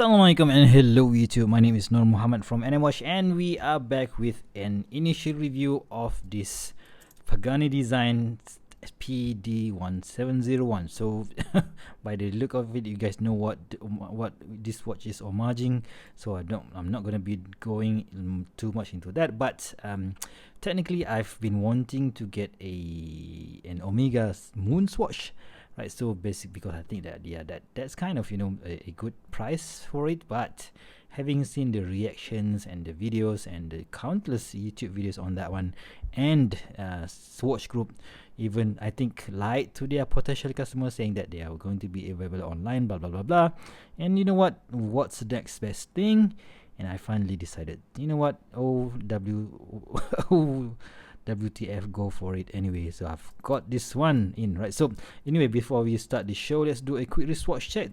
Assalamualaikum and hello YouTube. My name is Nur Muhammad from NMWatch and we are back with an initial review of this Pagani Design PD1701. So by the look of it, you guys know what this watch is homaging. So I'm not gonna be going too much into that, but technically I've been wanting to get an Omega Moon's watch. Right, so basic because I think that that's kind of a good price for it, but having seen the reactions and the videos and the countless YouTube videos on that one, and Swatch Group even I think lied to their potential customers saying that they are going to be available online, blah blah blah blah. And you know what's the next best thing? And I finally decided, you know what, WTF, go for it anyway. So I've got this one in, right? So anyway, before we start the show, let's do a quick wristwatch check.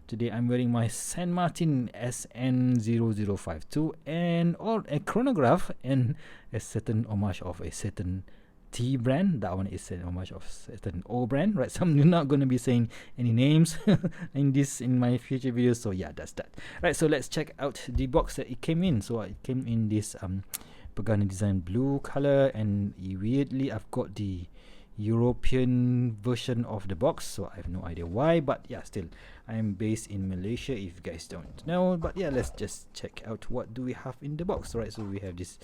Today I'm wearing my San Martin SN0052 and a chronograph and a certain homage of a certain T brand. That one is an homage of certain O brand, right? So I'm not going to be saying any names in my future videos. So yeah, that's that. Right, so let's check out the box that it came in. So it came in this Pagani Design blue color, and weirdly I've got the European version of the box, so I have no idea why, but yeah, still I'm based in Malaysia if you guys don't know. But yeah, let's just check out what do we have in the box. Right, so we have this,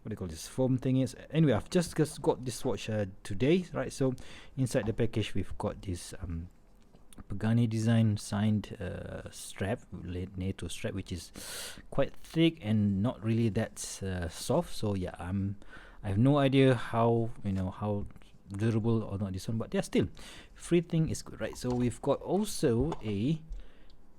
what do you call this, foam thing is. Anyway, I've just got this watch today, right? So inside the package we've got this Pagani Design signed strap, NATO strap, which is quite thick and not really that soft. So yeah, I have no idea how how durable or not this one, but yeah, still everything is good, right? So we've got also a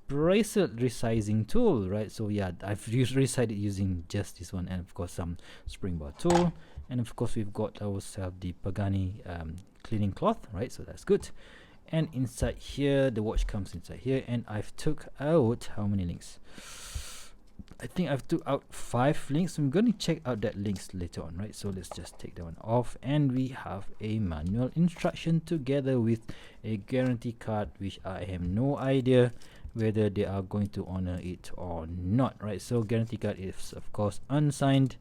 bracelet resizing tool, right? So yeah, I've resized it using just this one, and of course some spring bar tool, and of course we've got ourselves the Pagani cleaning cloth, right? So that's good. And inside here, the watch comes inside here, and I've took out how many links? I think I've took out 5 links. I'm going to check out that links later on, right? So let's just take that one off, and we have a manual instruction together with a guarantee card, which I have no idea whether they are going to honor it or not, right? So guarantee card is of course unsigned,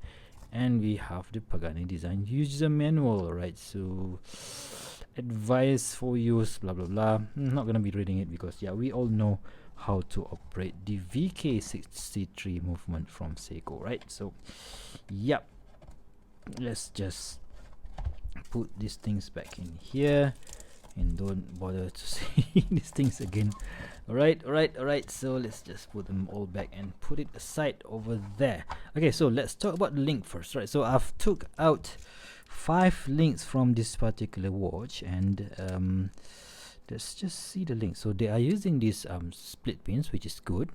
and we have the Pagani Design user manual, right? So advice for use, blah blah blah. I'm not gonna be reading it because yeah, we all know how to operate the VK63 movement from Seiko, right? So yep, let's just put these things back in here and don't bother to see these things again. All right, so let's just put them all back and put it aside over there. Okay, so let's talk about the link first, right? So I've took out 5 links from this particular watch, and let's just see the link. So they are using these split pins, which is good,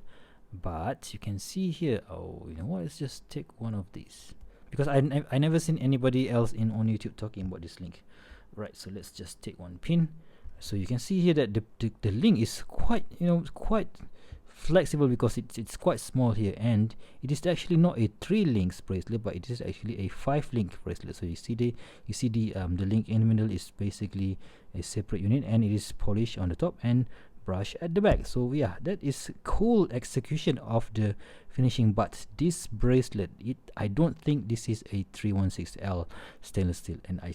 but you can see here, oh, you know what, let's just take one of these because I never seen anybody else on YouTube talking about this link, right? So let's just take one pin. So you can see here that the link is quite quite flexible because it's quite small here, and it is actually not a 3 links bracelet, but it is actually a 5 link bracelet. So you see the link in the middle is basically a separate unit, and it is polished on the top and brush at the back. So yeah, that is cool execution of the finishing. But this bracelet, I don't think this is a 316L stainless steel, and I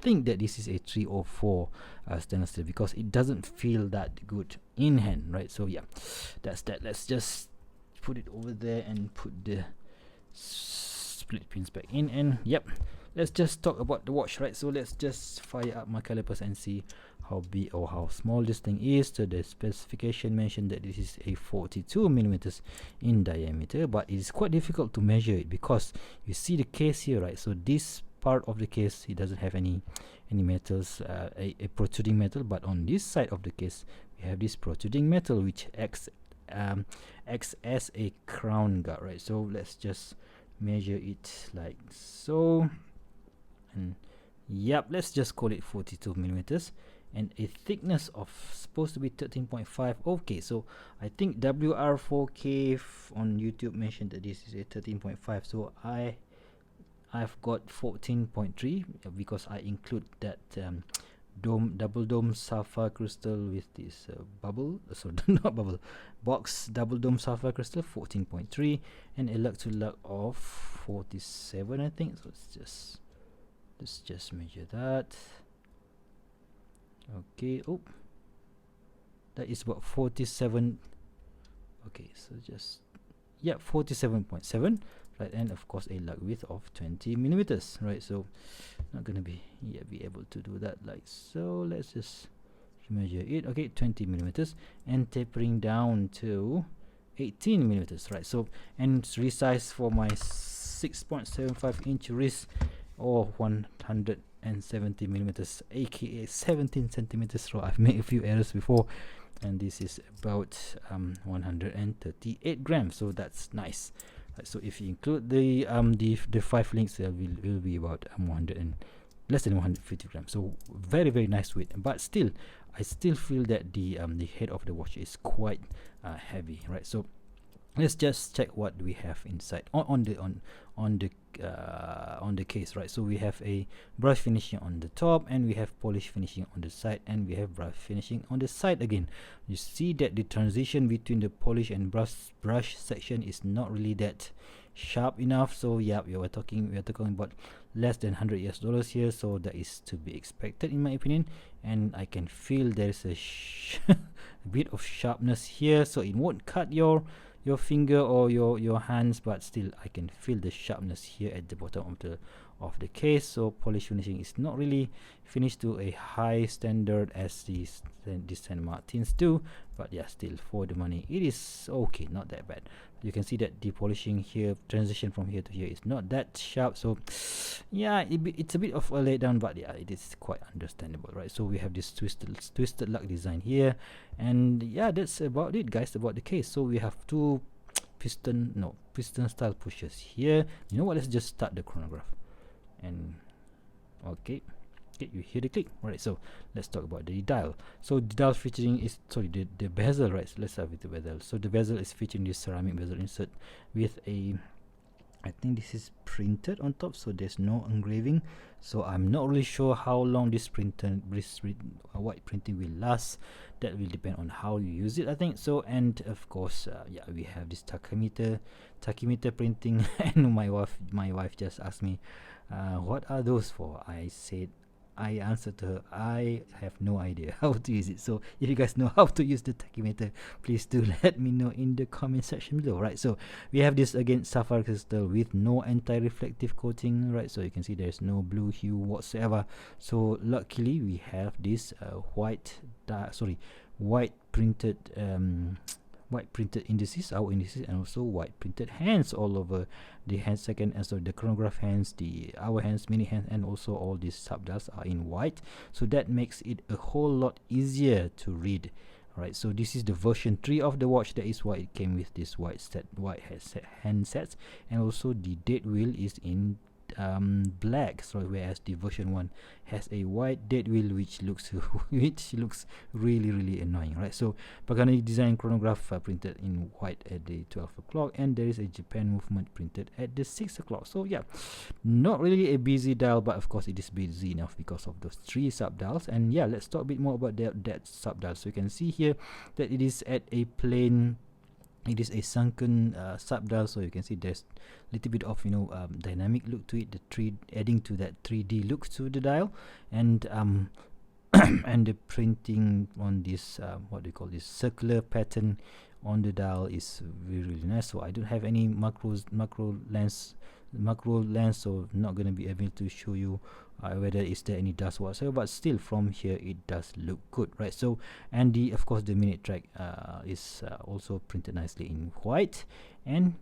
think that this is a 304 stainless steel because it doesn't feel that good in hand, right? So yeah, that's that. Let's just put it over there and put the split pins back in, and yep, let's just talk about the watch, right? So let's just fire up my calipers and see how big or how small this thing is. So the specification mentioned that this is a 42 millimeters in diameter, but it is quite difficult to measure it because you see the case here, right? So this part of the case, it doesn't have any metals, a protruding metal, but on this side of the case we have this protruding metal which acts as a crown guard, right? So let's just measure it like so, and yep, let's just call it 42 millimeters, and a thickness of supposed to be 13.5. Okay, so I think WR4K on YouTube mentioned that this is a 13.5, so I've got 14.3 because I include that double dome sapphire crystal with this bubble, so not bubble, box double dome sapphire crystal 14.3, and a lug to lug of 47, I think. So let's just measure that. Okay, oh, that is about 47. Okay, so just, yeah, 47.7, right? And of course a lug width of 20 millimeters, right? So not gonna be able to do that like so. Let's just measure it. Okay, 20 millimeters, and tapering down to 18 millimeters, right? So, and resize for my 6.75 inch wrist, or 170 millimeters, aka 17 centimeters. So I've made a few errors before, and this is about 138 grams, so that's nice. Right, so if you include the 5 links, it will be about 100 and less than 150 grams. So very nice weight, but still I still feel that the head of the watch is quite heavy, right? So let's just check what we have inside on the case, right? So we have a brush finishing on the top, and we have polish finishing on the side, and we have brush finishing on the side again. You see that the transition between the polish and brush section is not really that sharp enough. So yeah, we are talking about less than $100 US here, so that is to be expected in my opinion. And I can feel there's a bit of sharpness here, so it won't cut your finger or your hands, but still I can feel the sharpness here at the bottom of the case. So polish finishing is not really finished to a high standard as these Saint Martins do, but yeah, still for the money it is okay, not that bad. You can see that the polishing here, transition from here to here, is not that sharp. So yeah, it's a bit of a laydown, but yeah, it is quite understandable, right? So we have this twisted lug design here, and yeah, that's about it, guys, about the case. So we have two piston style pushers here. You know what, let's just start the chronograph, and okay, you hear the click, right? So let's talk about the dial. So the dial featuring is, sorry, the bezel, right? So let's start with the bezel. So the bezel is featuring this ceramic bezel insert with a, I think this is printed on top, so there's no engraving. So I'm not really sure how long this white printing will last. That will depend on how you use it, I think. So, and of course, yeah, we have this tachymeter printing. And my wife just asked me, what are those for? I answered to her, I have no idea how to use it. So if you guys know how to use the tachymeter, please do let me know in the comment section below, right? So we have this again sapphire crystal with no anti-reflective coating, right? So you can see there's no blue hue whatsoever. So luckily we have this white printed indices, our indices, and also white printed hands all over the hand second, and so the chronograph hands, our hands, mini hands, and also all these subdials are in white. So that makes it a whole lot easier to read, right? So this is the version 3 of the watch. That is why it came with this white hand sets, and also the date wheel is in black. So whereas the version 1 has a white date wheel, which looks really annoying, right? So Pagani Design chronograph printed in white at the 12 o'clock, and there is a Japan movement printed at the 6 o'clock. So yeah, not really a busy dial, but of course it is busy enough because of those 3 subdials. And yeah, let's talk a bit more about that subdial. So you can see here that it is at a plain, it is a sunken subdial, so you can see there's a little bit of dynamic look to it, adding to that 3D look to the dial. And and the printing on this what do you call this circular pattern on the dial is really nice. So I don't have any macro lens, so not going to be able to show you whether is there any dust whatsoever, but still from here it does look good, right? So, and of course the minute track is also printed nicely in white, and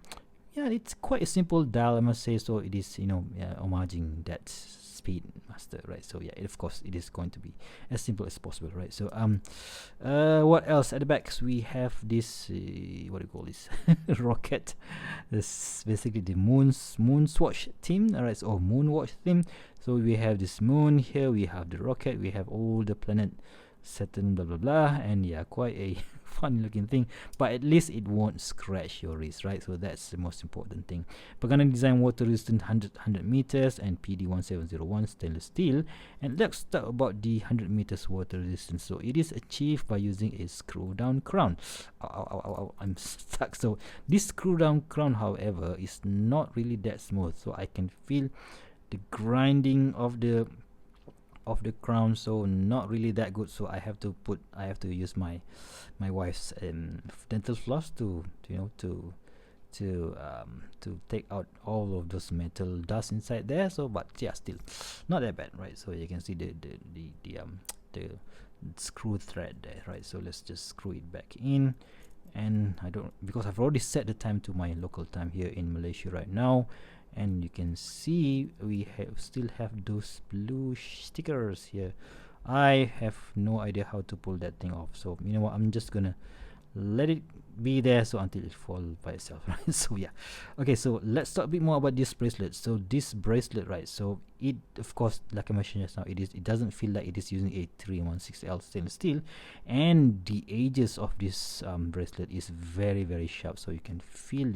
yeah, it's quite a simple dial, I must say. So it is homaging that speed master, right? So yeah, of course it is going to be as simple as possible, right? So what else at the back? We have this what do you call this rocket. This basically the moon swatch theme, alright, or moon watch theme. So we have this moon here, we have the rocket, we have all the planet satin blah blah blah, and yeah, quite a funny looking thing, but at least it won't scratch your wrist, right? So that's the most important thing. Pagani Design water resistant 100 meters and PD1701 stainless steel. And let's talk about the 100 meters water resistance. So it is achieved by using a screw down crown. Ow, ow, ow, ow, ow, I'm stuck. So this screw down crown, however, is not really that smooth, so I can feel the grinding of the crown, so not really that good. So I have to use my wife's dental floss to take out all of those metal dust inside there. So but yeah, still not that bad, right? So you can see the screw thread there, right? So let's just screw it back in. And I don't, because I've already set the time to my local time here in Malaysia right now, and you can see we still have those blue stickers here. I have no idea how to pull that thing off, so you know what, I'm just gonna let it be there so until it falls by itself, right? So yeah, okay, so let's talk a bit more about this bracelet. So this bracelet, right, so it, of course, like I mentioned just now, it doesn't feel like it is using a 316L stainless steel, and the edges of this bracelet is very, very sharp, so you can feel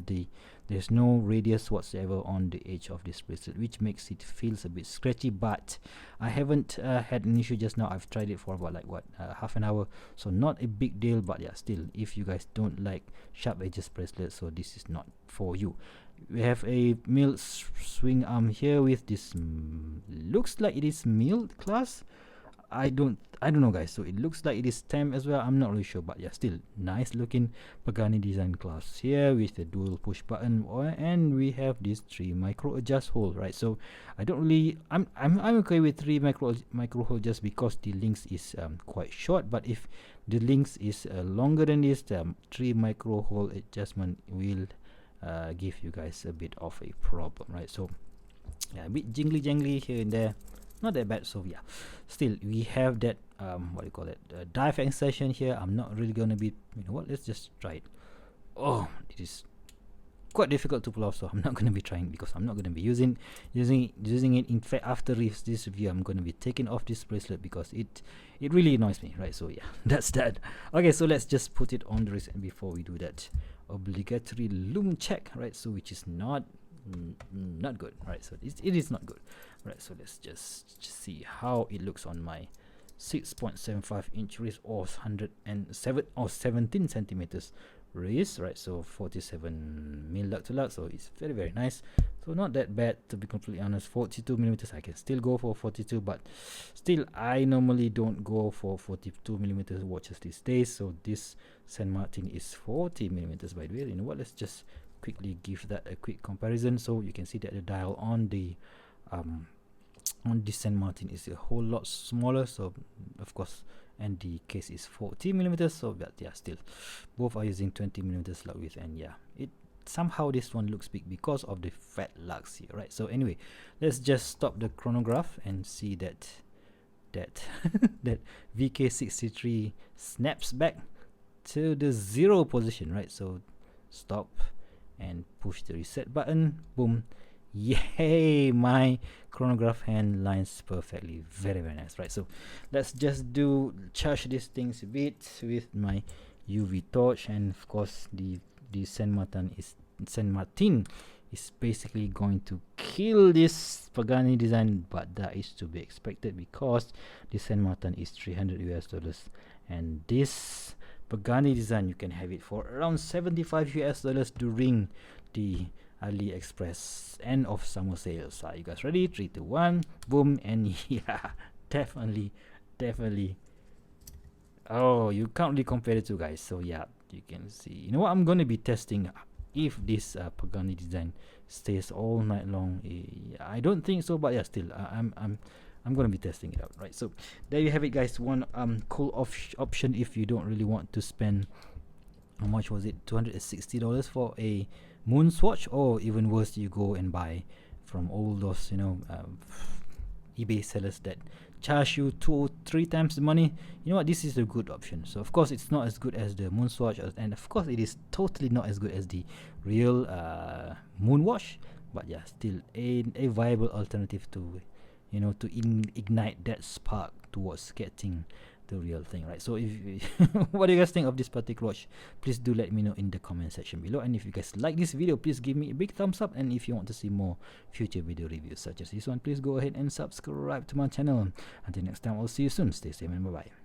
there's no radius whatsoever on the edge of this bracelet, which makes it feels a bit scratchy. But I haven't had an issue just now. I've tried it for about half an hour, so not a big deal. But yeah, still, if you guys don't like sharp edges bracelet, so this is not for you. We have a milled swing arm here with this looks like it is milled class. I don't know, guys. So it looks like it is stamped as well. I'm not really sure, but yeah, still nice looking Pagani Design class here with the dual push button, and we have this 3 micro adjust hole, right? So I don't really, I'm okay with 3 micro hole just because the links is quite short. But if the links is longer than this, 3 micro hole adjustment will give you guys a bit of a problem, right? So yeah, a bit jingly here and there, not that bad. So yeah, still we have that what do you call it, dive extension here. I'm not really gonna be, you know what, let's just try it. Oh, it is quite difficult to pull off, so I'm not gonna be trying, because I'm not gonna be using it. In fact, after this review, I'm gonna be taking off this bracelet because it really annoys me, right? So yeah, that's that. Okay, so let's just put it on the wrist, and before we do that, obligatory lume check, right? So which is not good, right? So it is not good, right? So let's just see how it looks on my 6.75 inch wrist, or 107 or 17 centimeters wrist, right? So 47 mil lug to lug, so it's very, very nice. So not that bad, to be completely honest. 42 millimeters, I can still go for 42, but still I normally don't go for 42 millimeters watches these days. So this Saint Martin is 40 millimeters, by the way. You know what, let's just quickly give that a quick comparison. So you can see that the dial on the Saint Martin is a whole lot smaller, so of course, and the case is 40 millimeters. So but yeah, still both are using 20 millimeters lug width, and yeah, it somehow this one looks big because of the fat lugs here, right? So anyway, let's just stop the chronograph and see that that VK63 snaps back to the 0 position, right? So stop and push the reset button. Boom. Yay, my chronograph hand lines perfectly. Very, very nice, right? So let's just charge these things a bit with my UV torch, and of course the Saint Martin is basically going to kill this Pagani Design, but that is to be expected because the Saint Martin is $300 and this Pagani Design you can have it for around $75 during the AliExpress end of summer sales. Are you guys ready? 3, 2, 1, boom. And yeah, definitely. Oh, you can't really compare the two, guys. So yeah, you can see. You know what? I'm gonna be testing if this Pagani Design stays all night long. I don't think so, but yeah, still, I'm gonna be testing it out, right? So there you have it, guys. One cool option if you don't really want to spend, how much was it? $260 for a moon swatch, or even worse, you go and buy from all those eBay sellers that charge you 2 or 3 times the money. You know what, this is a good option. So of course it's not as good as the moon swatch, and of course it is totally not as good as the real moon watch, but yeah, still a viable alternative to ignite that spark towards getting the real thing, right? So if what do you guys think of this particular watch? Please do let me know in the comment section below. And if you guys like this video, please give me a big thumbs up. And if you want to see more future video reviews such as this one, please go ahead and subscribe to my channel. Until next time, I'll see you soon. Stay safe and bye bye.